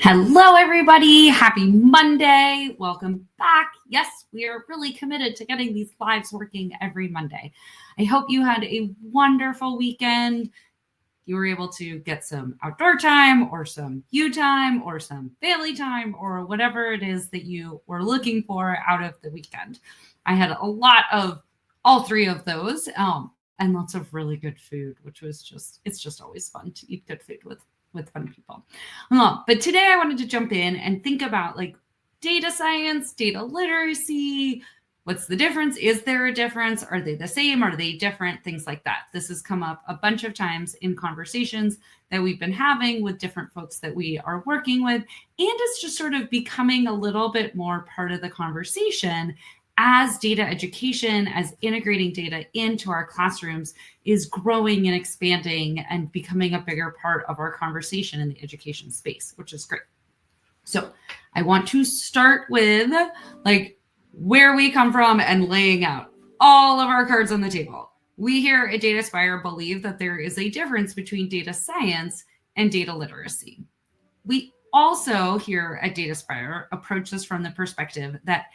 Hello, everybody. Happy Monday. Welcome back. Yes, we are really committed to getting these lives working every Monday. I hope you had a wonderful weekend. You were able to get some outdoor time or some you time or some family time or whatever it is that you were looking for out of the weekend. I had a lot of all three of those and lots of really good food, which was it's just always fun to eat good food with fun people. But today I wanted to jump in and think about like data science, data literacy. What's the difference? Is there a difference? Are they the same? Are they different? Things like that. This has come up a bunch of times in conversations that we've been having with different folks that we are working with. And it's just sort of becoming a little bit more part of the conversation as data education, as integrating data into our classrooms is growing and expanding and becoming a bigger part of our conversation in the education space, which is great. So I want to start with like where we come from and laying out all of our cards on the table. We here at Dataspire believe that there is a difference between data science and data literacy. We also here at Dataspire approach this from the perspective that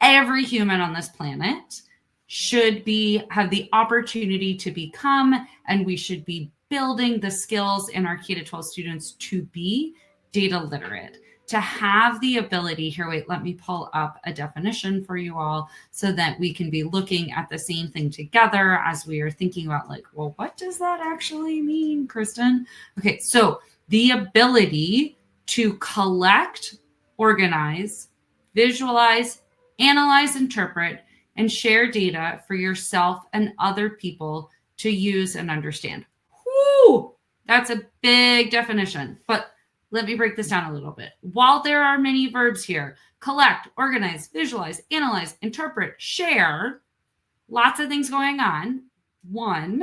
every human on this planet should have the opportunity to become, and we should be building the skills in our K-12 students to be data literate, to have the ability here. Wait, let me pull up a definition for you all so that we can be looking at the same thing together as we are thinking about like, well, what does that actually mean, Kristen? Okay, so the ability to collect, organize, visualize, analyze, interpret, and share data for yourself and other people to use and understand. Whoo, that's a big definition, but let me break this down a little bit. While there are many verbs here, collect, organize, visualize, analyze, interpret, share, lots of things going on. One,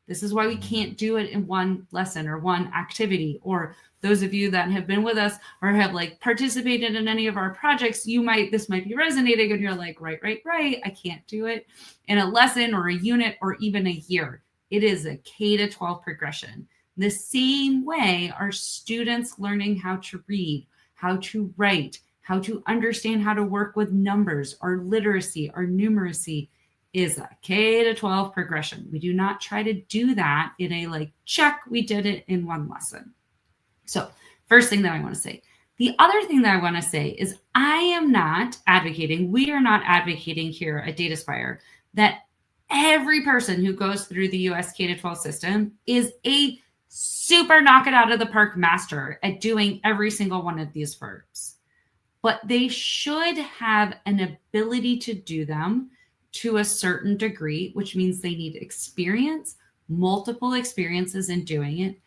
this is why we can't do it in one lesson or one activity. Or those of you that have been with us or have like participated in any of our projects, this might be resonating and you're like, right. I can't do it in a lesson or a unit or even a year. It is a K-12 progression. The same way our students learning how to read, how to write, how to understand how to work with numbers, our literacy, our numeracy is a K-12 progression. We do not try to do that in a like, check, we did it in one lesson. So first thing that I want to say. The other thing that I want to say is we are not advocating here at Dataspire that every person who goes through the US K-12 system is a super knock it out of the park master at doing every single one of these verbs. But they should have an ability to do them to a certain degree, which means they need experience, multiple experiences in doing it,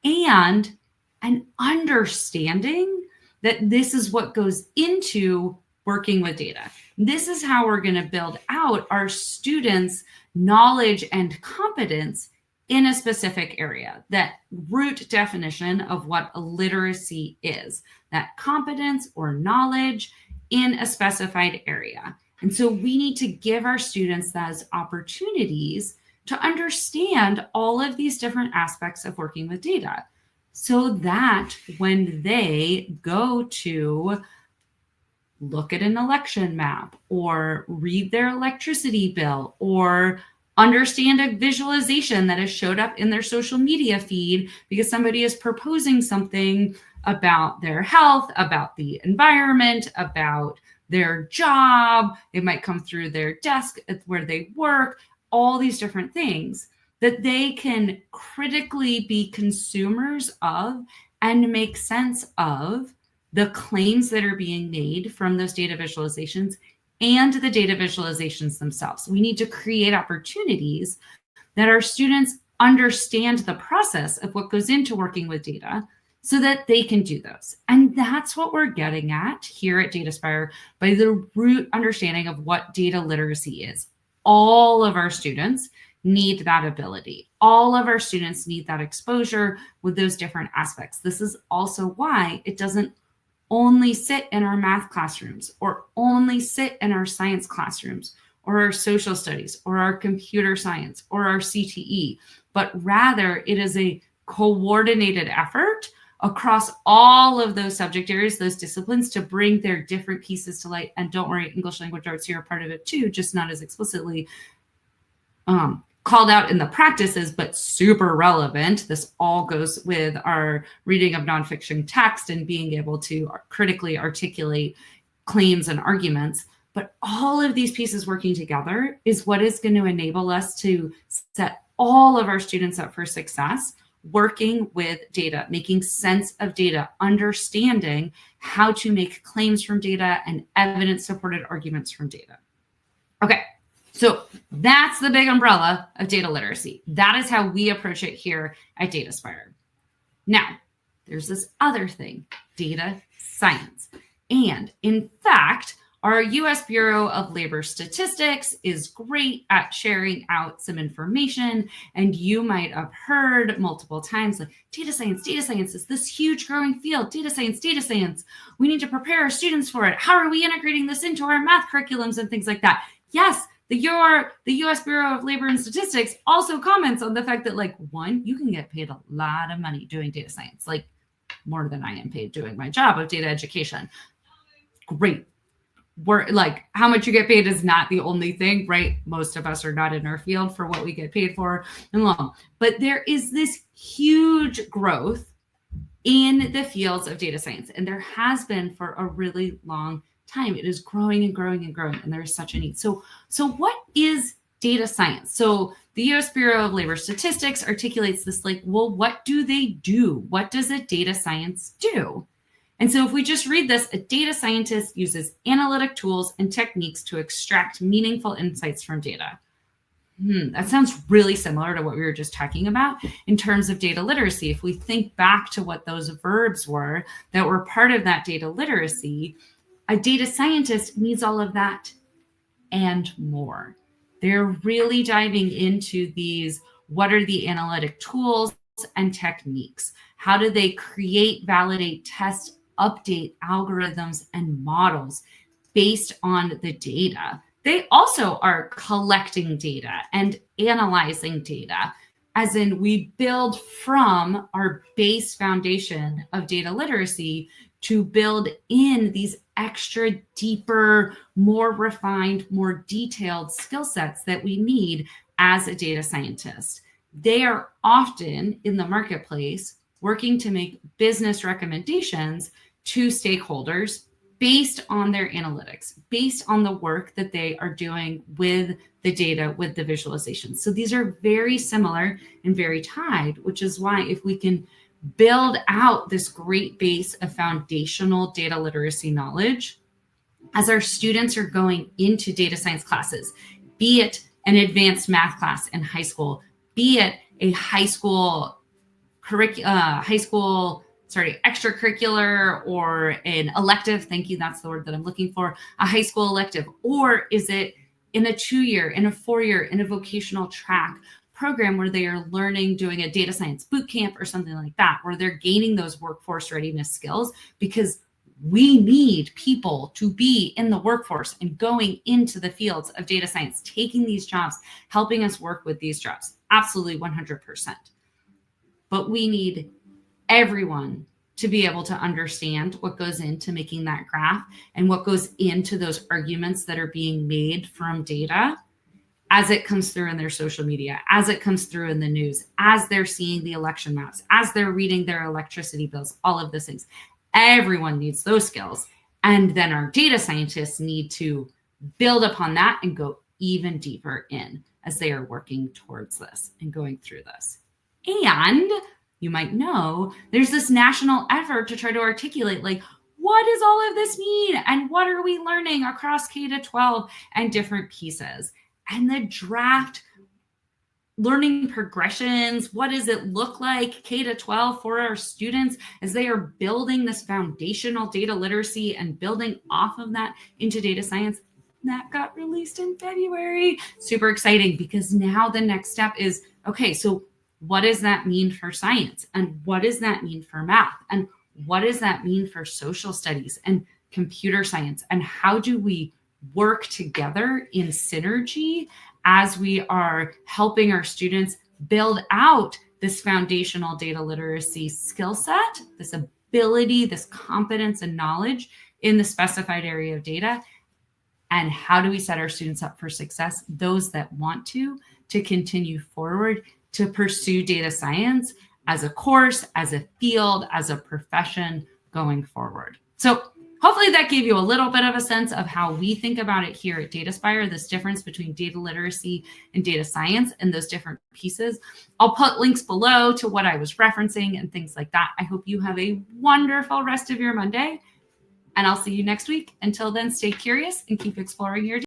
and an understanding that this is what goes into working with data. This is how we're going to build out our students' knowledge and competence in a specific area, that root definition of what a literacy is, that competence or knowledge in a specified area. And so we need to give our students those opportunities to understand all of these different aspects of working with data so that when they go to look at an election map or read their electricity bill or understand a visualization that has showed up in their social media feed because somebody is proposing something about their health, about the environment, about their job. It might come through their desk where they work, all these different things that they can critically be consumers of and make sense of the claims that are being made from those data visualizations and the data visualizations themselves. We need to create opportunities that our students understand the process of what goes into working with data so that they can do those. And that's what we're getting at here at Dataspire by the root understanding of what data literacy is. All of our students need that ability. All of our students need that exposure with those different aspects. This is also why it doesn't only sit in our math classrooms or only sit in our science classrooms or our social studies or our computer science or our CTE, but rather it is a coordinated effort across all of those subject areas, those disciplines, to bring their different pieces to light. And don't worry, English language arts, you're a part of it too, just not as explicitly called out in the practices, but super relevant. This all goes with our reading of nonfiction text and being able to critically articulate claims and arguments. But all of these pieces working together is what is going to enable us to set all of our students up for success, working with data, making sense of data, understanding how to make claims from data and evidence-supported arguments from data. Okay. So that's the big umbrella of data literacy. That is how we approach it here at Dataspire. Now, there's this other thing, data science. And in fact, our US Bureau of Labor Statistics is great at sharing out some information. And you might have heard multiple times, like, data science is this huge growing field. Data science. We need to prepare our students for it. How are we integrating this into our math curriculums and things like that? Yes. The U.S. Bureau of Labor and Statistics also comments on the fact that, like, one, you can get paid a lot of money doing data science, like more than I am paid doing my job of data education. Great. We're like, how much you get paid is not the only thing, right? Most of us are not in our field for what we get paid for and long. But there is this huge growth in the fields of data science, and there has been for a really long time. It is growing and growing and growing, and there is such a need. So what is data science? So the U.S. Bureau of Labor Statistics articulates this like, well, what do they do? What does a data science do? And so if we just read this, a data scientist uses analytic tools and techniques to extract meaningful insights from data. That sounds really similar to what we were just talking about in terms of data literacy. If we think back to what those verbs were that were part of that data literacy, a data scientist needs all of that and more. They're really diving into these, what are the analytic tools and techniques? How do they create, validate, test, update algorithms and models based on the data? They also are collecting data and analyzing data, as in we build from our base foundation of data literacy to build in these extra deeper, more refined, more detailed skill sets that we need as a data scientist. They are often in the marketplace working to make business recommendations to stakeholders based on their analytics, based on the work that they are doing with the data, with the visualizations. So these are very similar and very tied, which is why if we can build out this great base of foundational data literacy knowledge as our students are going into data science classes, be it an advanced math class in high school, be it a extracurricular or an elective, thank you, that's the word that I'm looking for, a high school elective, or is it in a 2-year, in a 4-year, in a vocational track program where they are learning, doing a data science boot camp or something like that, where they're gaining those workforce readiness skills, because we need people to be in the workforce and going into the fields of data science, taking these jobs, helping us work with these jobs. Absolutely 100%. But we need everyone to be able to understand what goes into making that graph and what goes into those arguments that are being made from data as it comes through in their social media, as it comes through in the news, as they're seeing the election maps, as they're reading their electricity bills, all of those things. Everyone needs those skills. And then our data scientists need to build upon that and go even deeper in as they are working towards this and going through this. And you might know there's this national effort to try to articulate, like, what does all of this mean? And what are we learning across K-12 and different pieces? And the draft learning progressions, what does it look like K-12 for our students as they are building this foundational data literacy and building off of that into data science? That got released in February. Super exciting, because now the next step is, okay, so what does that mean for science? And what does that mean for math? And what does that mean for social studies and computer science? And how do we work together in synergy as we are helping our students build out this foundational data literacy skill set, this ability, this competence and knowledge in the specified area of data? And how do we set our students up for success, those that want to continue forward to pursue data science as a course, as a field, as a profession going forward? So hopefully that gave you a little bit of a sense of how we think about it here at Dataspire, this difference between data literacy and data science and those different pieces. I'll put links below to what I was referencing and things like that. I hope you have a wonderful rest of your Monday, and I'll see you next week. Until then, stay curious and keep exploring your